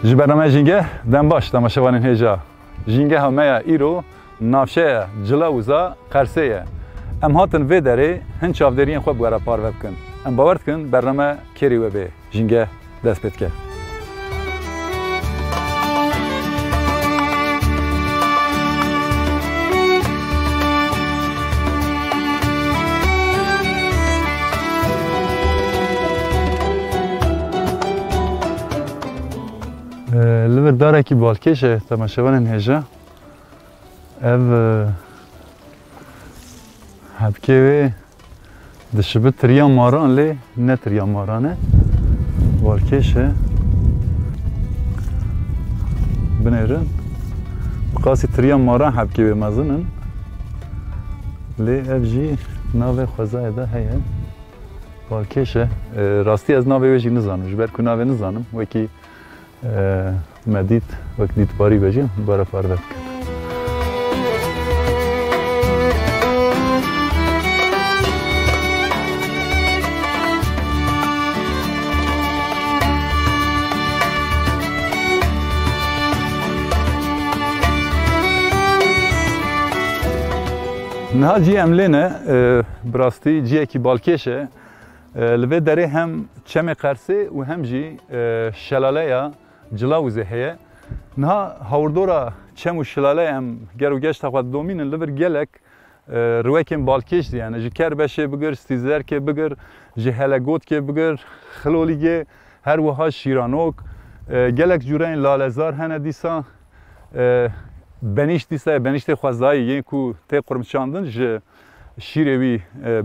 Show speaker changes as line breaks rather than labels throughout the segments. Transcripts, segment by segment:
Ji bernameya jînge dem baş temaşevanên hêja. Jîngeha me ya îro navşeya Cilawîza Qersê ye. Em hatin vê derê hin çavderiyên xwe bi were parve bikin. Em bawer dikin bername kerî we bê. Jînge dest pê dike. Li vir darekî balkêş e temaşevanên hêja. Ev hevkê wê dişibi tiriya maran lê ne tiriya maran e. Balkêş e. Binêrin. Qasî tiriya maran hevkê wê mezin in. Lê ev jî navê xwezayê de heye. Balkêş e. Rastî ez navê wê jî nizanim. Ji ber ku navê nizanim wekî medît wek dîtbarî bejî bara parve bikin. Niha cî em lê ne bi rastî ciyekî balkêş e. Li vê derê hem çemê Qersê û hem jî şelaleya Cilawîzê heye. Niha hawrdora çem û şelaleyê em ger û geşta xwe domînin li vir gelek riwekên balkêş diyene. Ji Kerbeşê bigir, Stîzerkê bigir, ji Helegotkê bigir, Xilolîgê, her wiha Şîranok, gelek cûreyên lalezar hene dîsa benîş dîsa benîştê xwezayî yên ku tê qurmçandin ji şîrê wî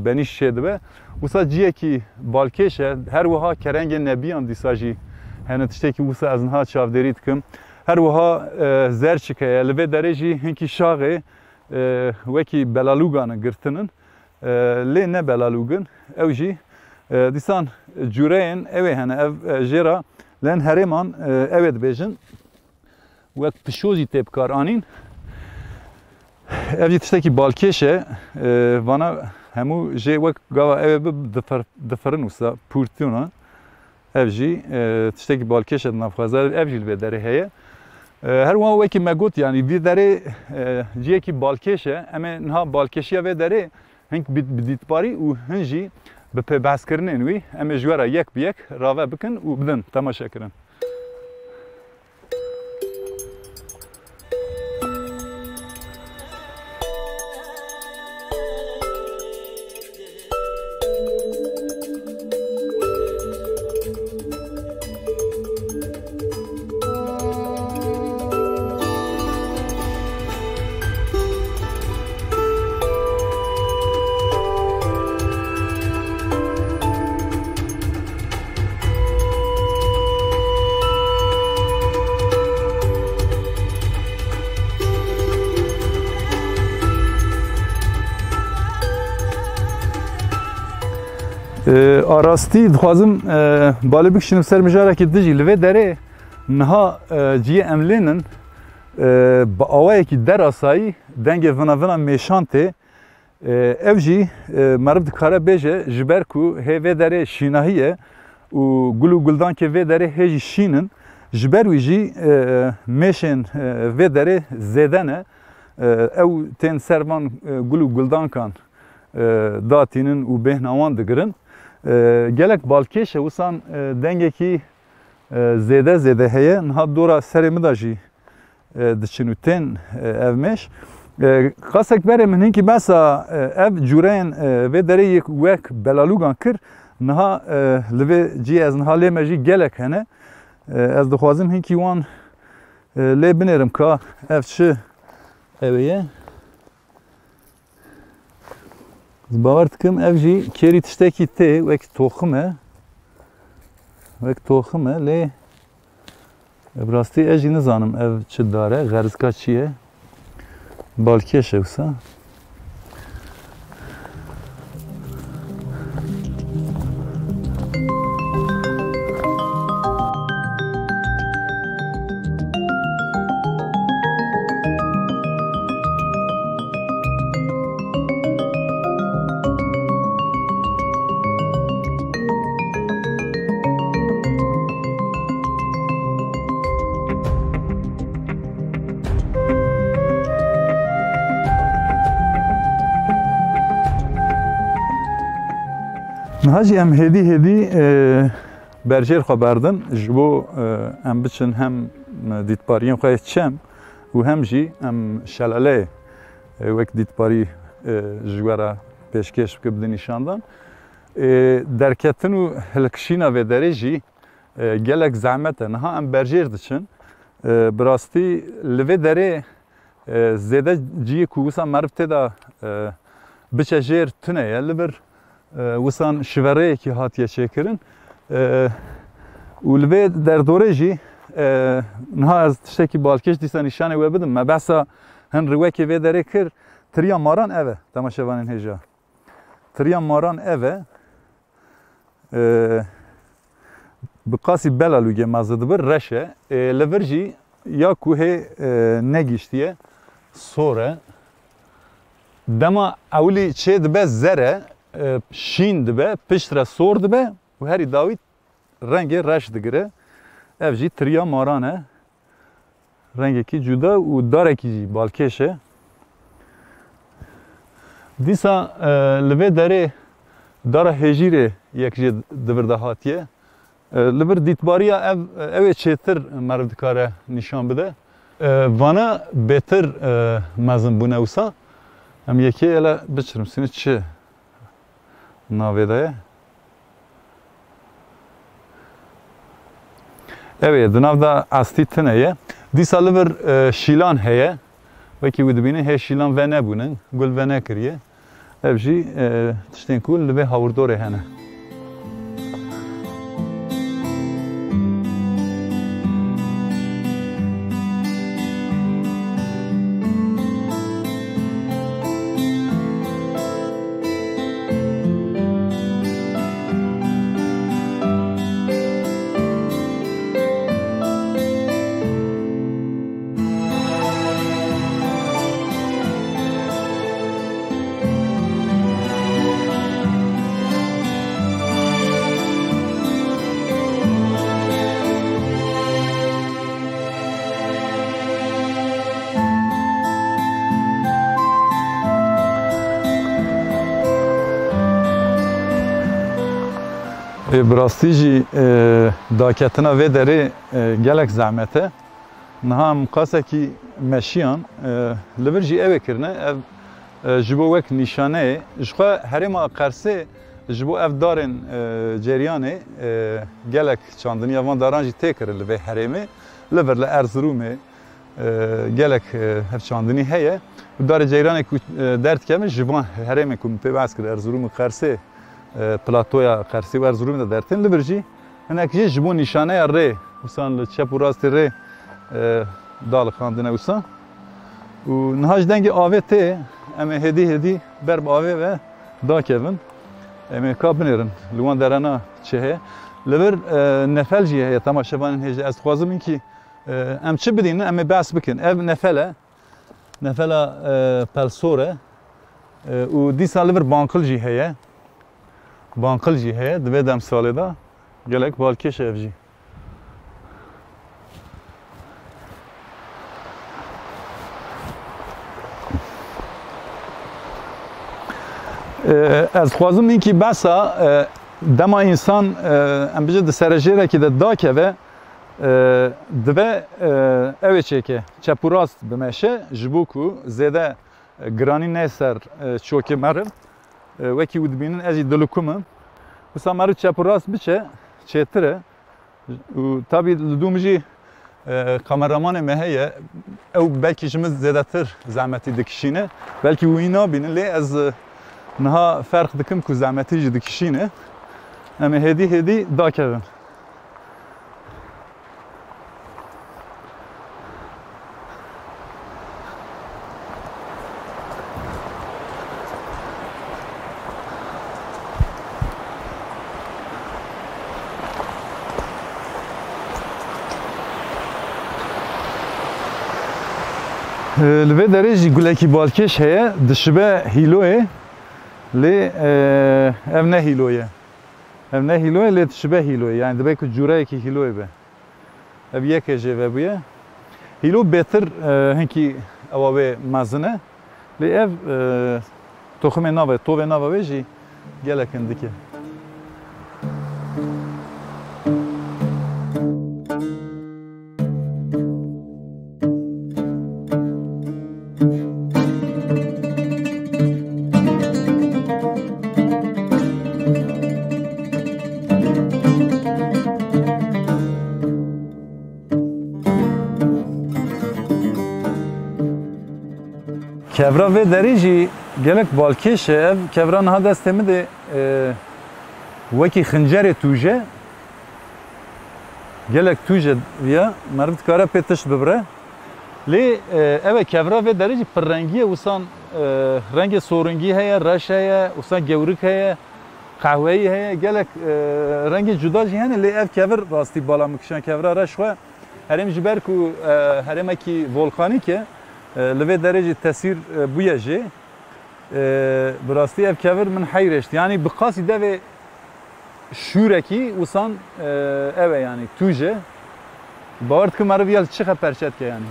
benîş şê dibe. Wisa ciyekî balkêş e her wiha kerengên nebiyan dîsa jî hene tiştekî wisa ez niha çavderî dikim. Her wiha zer çikeye li vê derê jî hinkî şaxê wekî belalûgan girtinin. Lê ne belalûgin ew jî dîsan cûreyên ew ê hene ev jêra lên herêman ew ê dibêjin. Wek pişo jî tê bikar anîn. Ev jî tiştekî balkêş e vana hemû jê wek gava ew ê difirin wisa pûrtîna. Ev jî tiştekî balkêş e navxweza ev jî li vê derê heye. Her wiha wekî me got yanî vê derê ciyekî balkêş e em ê niha balkêşiya vê derê hink bi dîtbarî û hin jî bi pêbehezkirinên wî em ê ji we re yek bi yek rave bikin û bidin temaşe kirin. Arastî dixwazim balê bikişinim ser mijarekî dijî li vê derê niha ciyê em lênin bi awayekî derasayî dengê vina mêşan tê ev jî meriv dikare bêje ji ber ku hê vê derê şînahî ye û gul û guldankê vê derê hê jî şînin ji ber wî jî mêşên vê derê zêde ne ew tên ser van gul û guldankan datînin û bêhna wan digirin gelek balkêş e wîsan dengekî zêde zêde heye niha dora serê min da jî diçin û tên ev mêş qasek berê min hinkî mesa ev cûreyên vê derê yek wek belalûgan kir niha li vê cî ez niha lê me jî gelek hene ez dixwazim hinkî wan lê binêrim ka ev çi ew ye bawer dikim ev jî kêrî tiştekî tê wek toxim e lê bi rastî ez jî nizanim ev çi dare xerizka çi ye balkêş e wisa niha jî em hêdî berjêr xwe berdin ji bo em biçin hem dîtbariyên xwe çem û hem jî em şelaleyê wek dîtbarî ji we re pêşkêş bike bidin nîşandan derketin û hilkişîna vê derê jî gelek zehmet e niha em berjêr diçin bi rastî li vê derê zêde ciyê ku wisa meriv tê de biçe jêr tune ye li bir wisan şivereyekî hatiye çêkirin û li vê derdorê jî niha ez tiştekî balkêş dîsa nîşanê we bidim me behsa hin rîwekê vê derê kir tiriya maran ev e temaşevanên hêja tiriya maran ev e bi qasî belalûgê meze dibir reş e li vir jî ya ku hê negîştiye sor e dema ewlî çê dibe zer e şîn dibe pişt re sor dibe û herî dawî rengê reş digire ev jî tiriya maran e rengekî cuda û darekî jî balkêş e dîsa li vê derê dara hêjîrê yek jê divir de hatiye li bir dîtbariya ev ê çêtir meriv dikare nîşan bide vana bêtir mezin bûne wisa em yekê ele biçirim sînê çi navê de ye ev ê di nav de estî tune ye dîsa li vir şîlan heye wekî wî dibînin hê şîlan ve nebûnin gul ve nekiriye ev jî tiştên ku li vê hawirdorê hene bi rastî jî daketina vê derê gelek zehmet e niha em qasekî meşiyan li vir jî ew ê kirine ev ji bo wek nîşaneyê ji xwe herêma Qersê ji bo ev darên ceriyanê gelek çandiniya van daran jî tê kirin li vê herêmê li vir li Erzurumê gelek hev çandinî heye darê ceyranê ku derdkevin ji van herêmê ku min pê behs kir Erzurumê Qersê platoya Qersê û Erzurumê de dertin li vir jî hinek jî ji bo nîşaneya rê wîsan li çep û rastê rê dalixandine wîsan û niha ji dengê avê tê em ê hêdî ber bi avê ve dakevin em ê ka binêrin li wan derena çi heye li vir nefel jî heye temaşevanên hêja ez dixwazim hinkî em çi bidînin em ê behs bikin ev nefel e nefela pelsor e و دیسا لور بانکل جی هیه بانکل جی هیه دوی دم ساله دا گلک بالکش اف جی از خوازم این که بسا دما انسان ام بجه ده سرجیره که ده داکه و دوه اوه چه که چپو راست بمشه جبو کو زیده گرانی نیسر چوکه مرم وکی ود بینن ازی دلوکومم بسا مرو چپو راست بچه چهتره و تابی لدومجی kameraman meheye ev belki jimiz zedetir zahmeti dikişine belki uyna binin le az naha fark dikim ku zahmeti ji dikişine ama hedi dakevim Lve derece guleki balkeş heye dışbe hiloye le ev ne hiloye ev ne hiloye le dışbe hiloye yani demek ki cura ki hiloye be ev yek ece buye hilo beter henki avabe mazne le ev toxme nave tove nave veji gelekindiki Kevra ve derece gelek balkeş ev kevra naha destemi de veki xıncere tuje gelek tuje ya marvit kara petiş bibre le eve kevra ve derece perrengiye usan rengi sorungi heye raş heye usan gevrik heye kahveyi heye gelek rengi cuda jihane le ev kevr rasti bala mükşen kevra raş ve herem jiber ku heremeki volkanike لوی درجه تاثیر بویجه براستی اف کور من حیرشت یعنی بقاسی دوی شورکی وسان اوه یعنی توجه باورد که مرا بیال چه پرچت که یعنی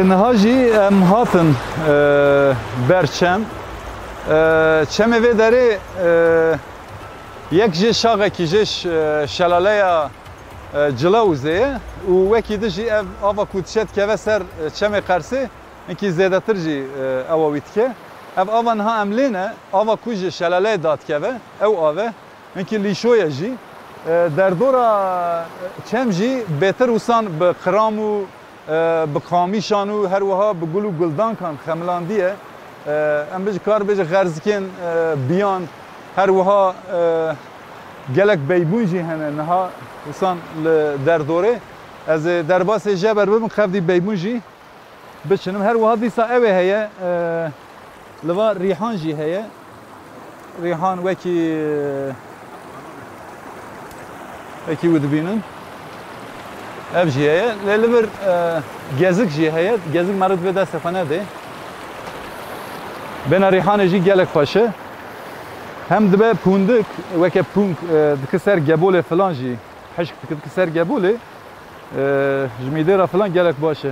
نهاجی ام هاتن برچم چمه و داره یک جه شاقه که جش شلاله جلاوزه و وکی دجی آوا کودشت که و سر چمه قرسه اینکه زیده تر جی آواویت که آوا نها املینه آوا کوج شلاله داد که و او آوه اینکه لیشویه جی در دورا چم جی بهتر وسان به قرامو بقامیشان و هر وها بگل و گلدان کن خملاندیه ام بج کار بج غرزکن بیان هر وها گلک بیبونجی هنه نها وسان در دوره از در باس جبر ببین خفدی بیبونجی بچنم هر وها دیسا اوه هیه لوا ریحان جی هیه ریحان وکی ود بینن ev jiye lelibir gezik jiye gezik marud ve dest fana de ben rihane ji gelek paşe hem de pundik ve ke punk dikser gebole falan ji hışk dikser gebole jmidera falan gelek başe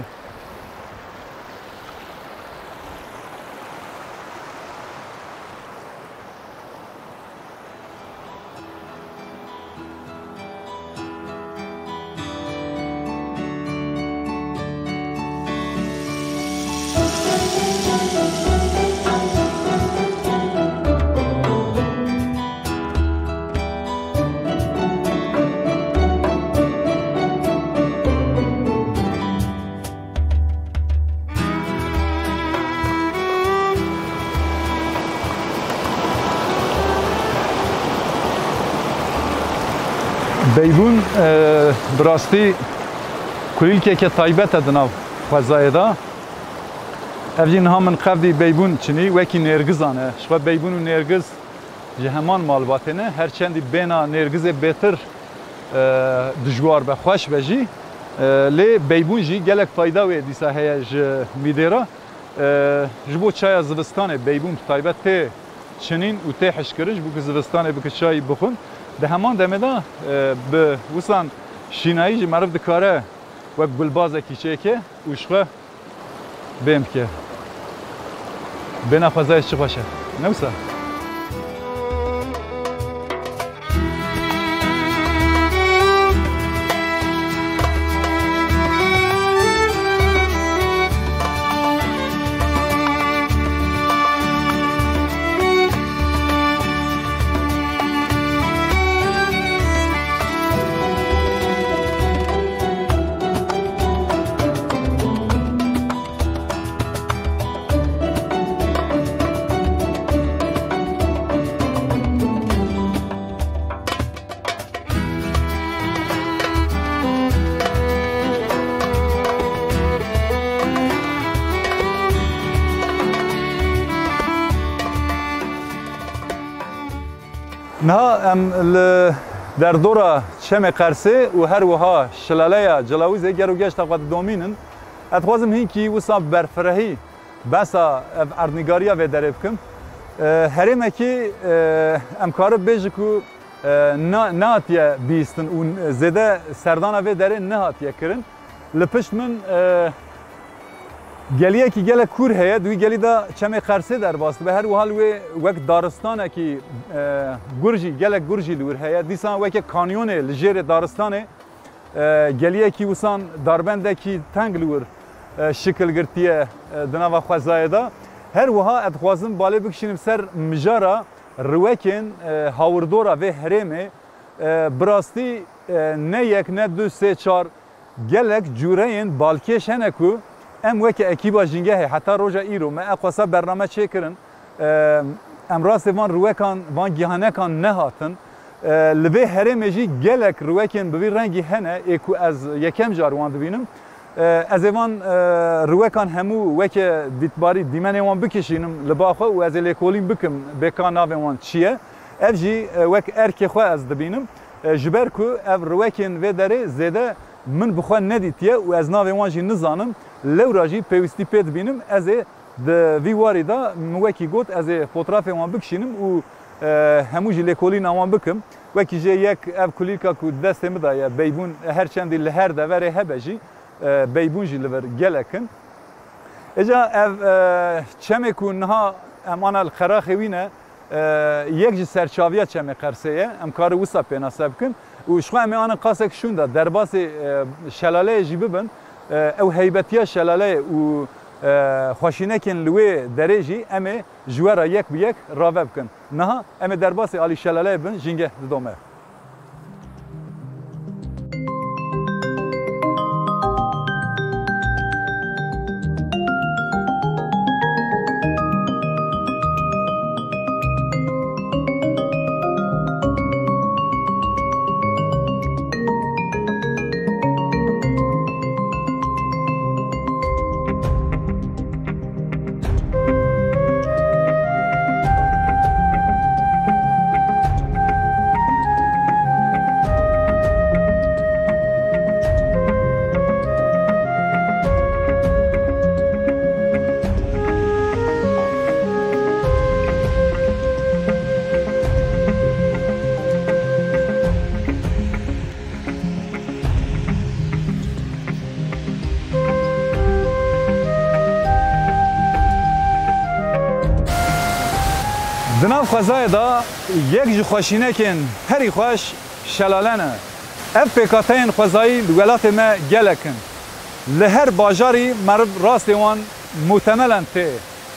بیبون براستی کلیکه که تایبت دناو خوزای دا افجین ها من قبضی بیبون چنی وکی نرگزانه شو بیبون و نرگز جهمان مالباته نه هرچندی بینا نرگز بهتر دجوار به خوش بجی لی بیبون جی گلک فایده و دیسا هیج میدیرا جبو چای زوستانه بیبون تایبت ته چنین و ته حشکرش بو که زوستانه بو که چای بخون ده همان دمدا به وسان شینایی جی معرف دکاره و گلبازه کیچه که وشخه بهم که بنا فضایش چه باشه نوسا نه ام در دورا چم قرسه و هر وها شلاله جلاویز گرو گشت قد دومینن اتخوازم هین کی وسا برفرهی بسا اردنگاریا و دربکم هرم کی ام کار بجکو ناتیا بیستن و زده سردان و دره نهاتیا کرن لپشت من گلیه کی گله کور هست دوی گلی دا چم قرسه در باست به هر حال وقت دارستانه کی گرجی گله گرجی لور هست دیسان وقت کانیون لجیر دارستانه گلیه کی وسان داربنده کی تنگ لور شکل گرتیه دنوا خوازای دا هر وها ادخوازم بالا بکشیم سر مجارا روکن هاوردورا و هرمه براستی نه یک نه دو سه چار گلک جورین بالکش هنکو ام وکی اکیبا جنگه حتی روزا ایرو ما اقواسا برنامه چه کرن ام راست وان روکان وان گیهانه کان نهاتن لبه هرمه جی گلک روکن بوی رنگی هنه اکو از یکم جار وان دبینم از وان روکان همو وک دیتباری دیمن وان بکشینم لباخو و از لیکولین بکم بکان ناو وان چیه اف جی وک ارک خو از دبینم جبر کو اف روکن و داره زده من بخوا ندیتیه و از ناو وان جی نزانم لو راجی پیوستی پید بینم از د وی واری دا موکی گوت از فوتوگراف وان بکشینم و همو جی لیکولین وان بکم وکی جی یک اف کلیکا کو دست مدایا بیبون هر چندی لهر دوره هبجی بیبون جی لور گلکن اجا اف چمه کنها امان الخراخوینه یک جی سرچاویه چمه قرسه ام کار وسا پینا سبکن و شخو امی آن قاسک شونده در باس شلاله جی ببن او هیبتیه شلاله و خوشینکن لوی درجی امی جوارا یک به یک راوه بکن نه امی در باس علی شلاله بن جنگه دومه دناو خوزای دا یک جو خوشینه کن هری خوش شلالنه اف پیکاتین خوزایی ولات ما گلکن لهر باجاری مرد راست وان محتملن ته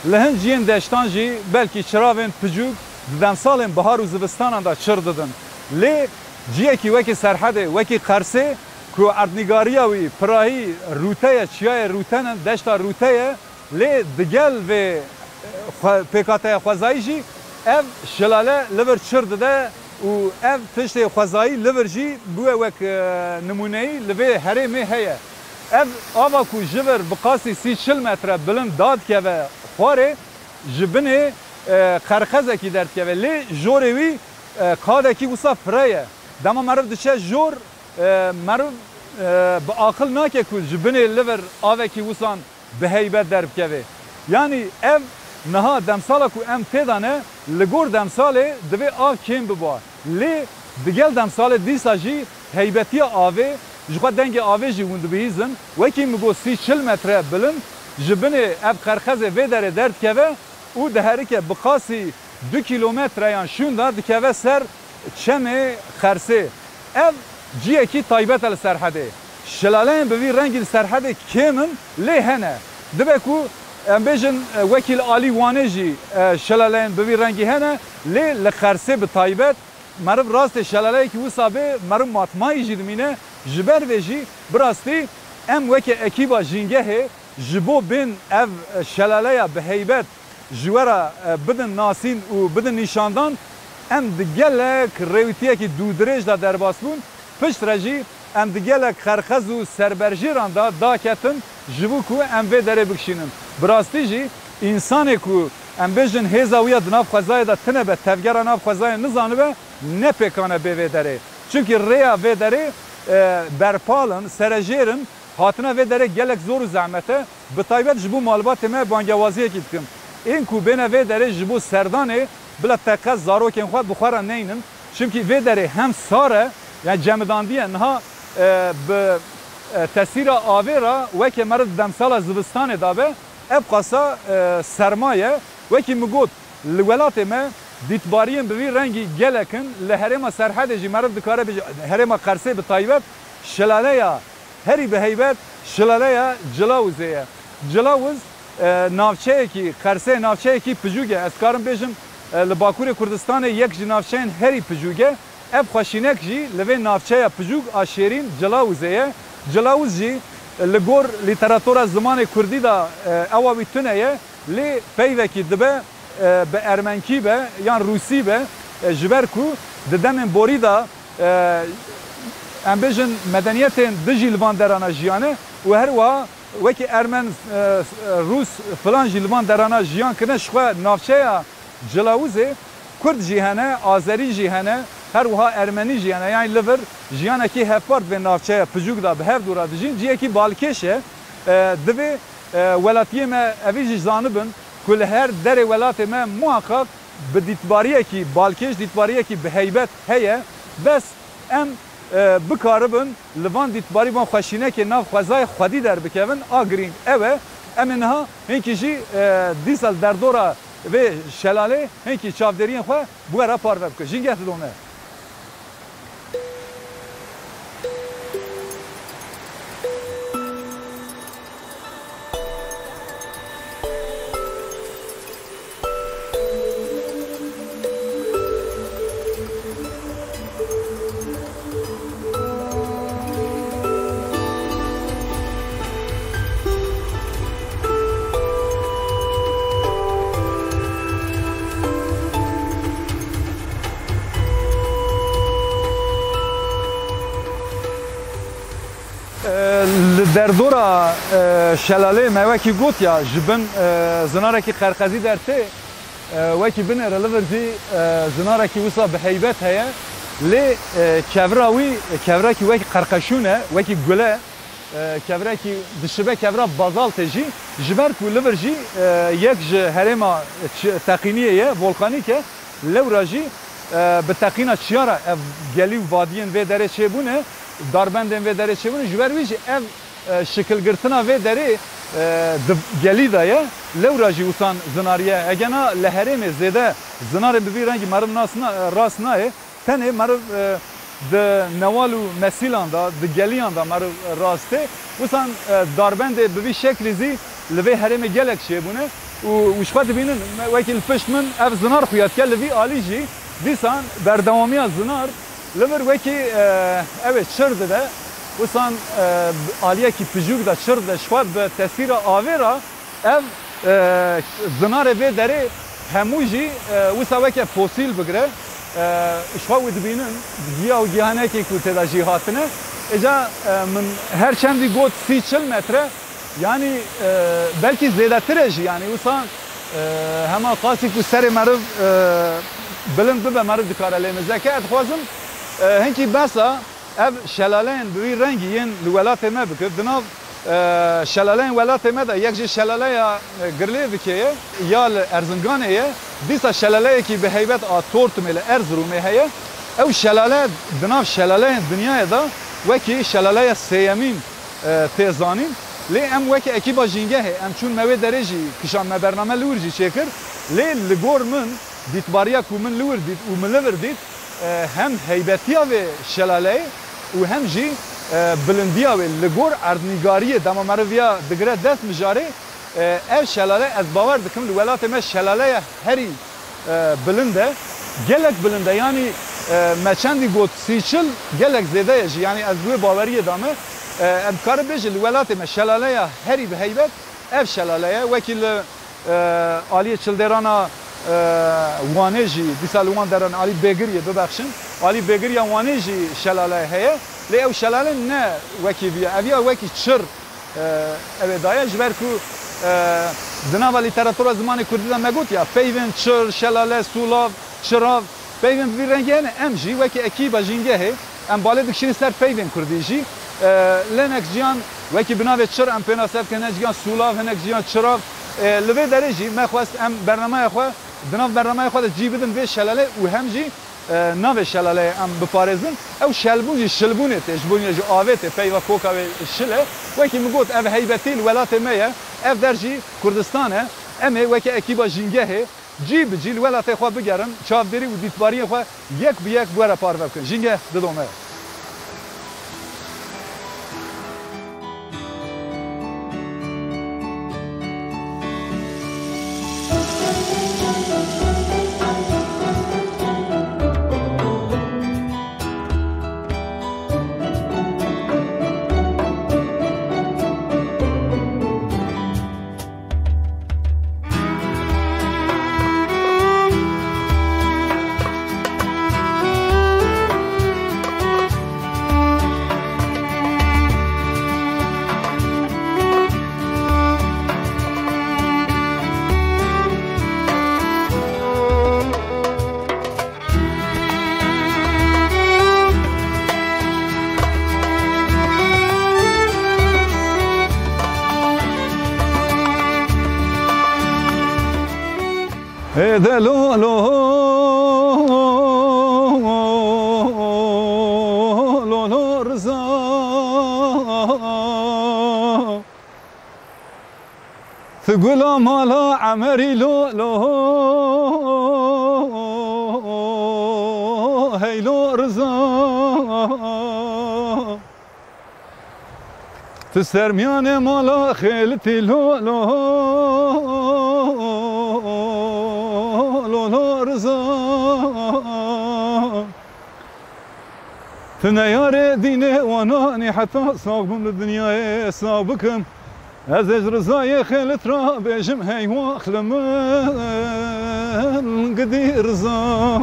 لهن جین دشتان جی بلکی چراوین پجوگ دن سال بهار و زمستان دا چر دادن لی جیه کی وکی سرحده وکی قرسه کو اردنگاریا وی پراهی روته چیای روتن دشتا روته لی دگل و پیکاته خوزایی جی اف شلاله لبر چر داده و اف تشت خوزایی لبر جی بوه وک نمونهی لبه هرمه هیه ev ava ku jiver biqasî 30 metre bilind dadkeve xwarê ji binê qerxezekî derdkeve lê jorê wî kadekî wisa fire ye dema meriv diçe jor meriv bi aqil nake ku ji binê li vir avekî wisan bi heybet derbikeve yani ev niha demsala ku em têdane li gor demsalê divê av kêm biba lê digel demsalê dîsa jî heybetiya avê ji xwe dengê avê jî hûn dibihîzin wekî min got 30 metre bilind ji binê ev qerxezê vê derê derdikeve û diherike biqasî 2 kilometreyan şûn da dikeve ser çemê Xersê ev ciyekî taybet li serhedê şelaleyên bi vî rengî li serhedê kêmin lê hene dibe ku em bêjin wekî li alî Wanê jî şelaleyên bi vî rengî hene lê li Xersê bi taybet meriv rastê şelaleyekî wisa bê meriv matmayî jî dimîne ji ber vê jî bi rastî em weke ekîba jîngehê ji bo bên ev şelaleya bi heybet ji wera bidin nasîn û bidin nîşandan em di gelek rêwîtiyekî dûdirêj da derbas bûn pişt re jî em di gelek xerxez û serberjêran da daketin ji bo ku em vê derê bikişînin bi rastî jî însanê ku em bêjin hêza wî ya di nav xwezayê da tune be tevgera nav xwezayê nizanibe nepêkane bê vê derê çunkî rêya vê derê berpalin serejêrin hatine vê derê gelek zor û zehmete bi taybet ji bo malbatê me bangewaziyekî dikim ên ku bêne vê derê ji bo serdanê bila teqez zarokên xwe bi xwe re neynin çunkî vê derê hem sar e yani cemidandiye niha bi tesîra avê ra wekê meriv demsala zivistanê dabe ev qasa sermaye wekî min got li welatê me dîtbariyên bi vî rengî gelekin li herêma serhedê jî meriv dikare bêje herêma Xersê bi taybet şelaleya herî bi heybet şelaleya Cilawuzê ye Cilawuz navçeyekî Xersê navçeyekî picûk e ez karim bêjim li Bakurê Kurdistanê yek ji navçeyên herî picûk e ev xweşînek jî li vê navçeya picûk a Şêrîn Cilawuzê ye Cilawuz jî li gor lîteratura zimanê Kurdî da ewa wî tune ye lê peyvekî dibe bi ermenkî be yan Rûsî be ji ber ku di demên borî da em bêjin medeniyetên dijî li van derana jiyane û her wiha wekî Ermen Rûs filan jî li van derana jiyan kirine ji xwe navçeya Cilawuzê Kurd jî hene Azerî jî hene her wiha Ermenî jî hene yani li vir jiyanekî hevpart vê navçeya picûk da bi hev dûra dijîn ciyekî balkêş e divê welatiyê me evî jî zanibin ku li her derê welatê me muhakkak bi dîtbariyekî balkêş dîtbariyekî bi heybet heye bes em bikaribin li van dîtbarî van xweşînekê nav xwezayê xwedî derbikevin a girîng ew e em ê niha hinkî jî dîsal derdora vê şelalê hinkî çavderiyên xwe bi were parve bike jîngeh didome derdora şelalê me wekî got ya ji bin zinarekî qerxezî dertê wekî bin re li vir jî zinarekî wisa bi heybet heye lê kevra wî kevrekî wekî qerqeşûn e wekî gul e kevrekî dişibe kevra bazal tê jî ji ber ku li vir jî yek ji herêma teqîniyê ye volkanîk e lewra jî bi teqîna çiyara ev gelî û vadiyên vê derê çêbûne darbendên vê derê çêbûne ji ber wî jî ev şekilgirtina vê derê gelî da ye lewra jî wîsan zinariye egena li herêmê zêde zinarê bi vî rengî meriv rast nayê tenê meriv di newal û mesîlan da di geliyan da meriv rast tê wîsan darbendê bi vî şeklî zî li vê herêmê gelek çêbûne û ji xwe dibînin wekî li pişt min ev zinar xuya dike li vî alî jî dîsan berdewamiya zinar li vir wekî ew ê çir dibe wîsan aliyekî picûk da çir de ji xwe bi tesîra avê ra ev zinarê vê derê hemû jî wîsa weke fosîl bigire ji xwe wî dibînin giya û gihanekê ku têda jî hatine اجا من هر چندی گوت 30-40 متره yani belki زیادتره yani وسان هما قاسی کو سر مرو بلند به مرو دکاره لیمزه که ادخوازم هنکی بسا ev şelaleyn bir rengiyen ولات ما بکرد دناv şelaleyn ولات ما da yekji şelalaya girli dikiye ya Erzincan'e disa şelaleye ki be heybet a tortum ile Erzurum'e heye ev şelale dinav şelaleyn dünyaya da veki şelaleye seyemin tezanin li em veki ekiba jingehe em çun meve dereci kışan me bername lurji çekir li ligor min ditbariya ku min lur dit u min liver dit hem heybetiya ve şelaleye و هم جی بلندیا و لگور اردنگاری دما مرویا دگره دست مجاره اف شلاله از باور دکم ولات ما شلاله هری بلنده گلک بلنده یعنی ما چندی گوت سیچل گلک زیده جی یعنی از بو باوری دامه امکار بجل ولات ما شلاله هری به هیبت اف شلاله وکیل عالی چلدرانا وانجی دیسال وان درن علی بگریه ببخشن علی بگریه وانجی شلاله هه لی او شلاله نه وکی بیا اویا وکی چر اویدایه جبر کو دناو لیتراتورا زمان کردی دا مگوت یا پیون چر شلاله سولاو چراو پیون بی رنگه نه ام جی وکی اکیبا جینگه هه ام باله دکشین سر پیون کردی جی لنک جیان وکی بناو چر ام پینا سر کنه جیان سولاو هنک جیان چراو لبه درجی ما خواست ام برنامه خوا دناف برنامه خود جی بدن به شلاله و هم جی ناو شلاله ام بپارزن او شلبونی شلبونه تجبونی جو آوت پیوا کوکا و شله وکی مگوت او هیبتی ولات مایه اف درجی کردستانه امه وکی اکیبا جینگه جی بجی ولات خوا بگرن چاودری و دیتباری خوا یک به یک بوره پارو کن جینگه ددومه هذا لو لو لو لو رزا تقول مالا عمري لو لو هي لو رزا تسرميان مالا خيلتي لو لو تنيار دينه واناني حتى صاغبم للدنيا صابكم ازج رزاي خلت را بجم هي واخلم قدي رزا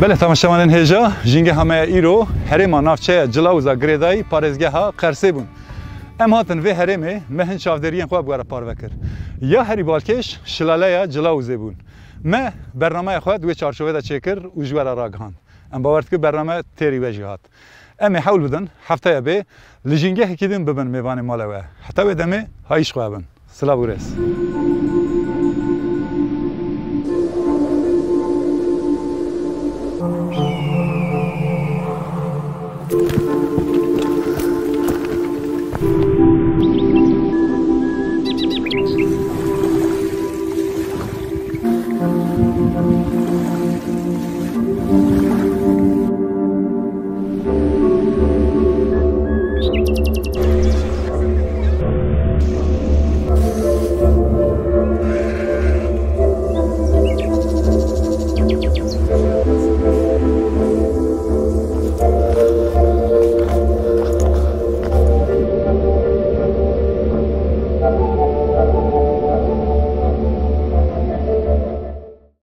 بله تماشاوانان هجا جنگ همه ایرو هرم نافچه جلاوزا گریدای پارزگاه ها قرصه بون ام هاتن و هرم مهن شافدریان خواب گواره پار وکر یا هری بالکش شلاله یا جلاوزه بون ما برنامه خود دوی چارچوبه دا چکر و جواره راگهان ام باورد که برنامه تیری وجه هات ام حول بدن هفته به لجنگه هکیدن ببن میوان مالوه حتی و دمه هایش خوابن سلام بورس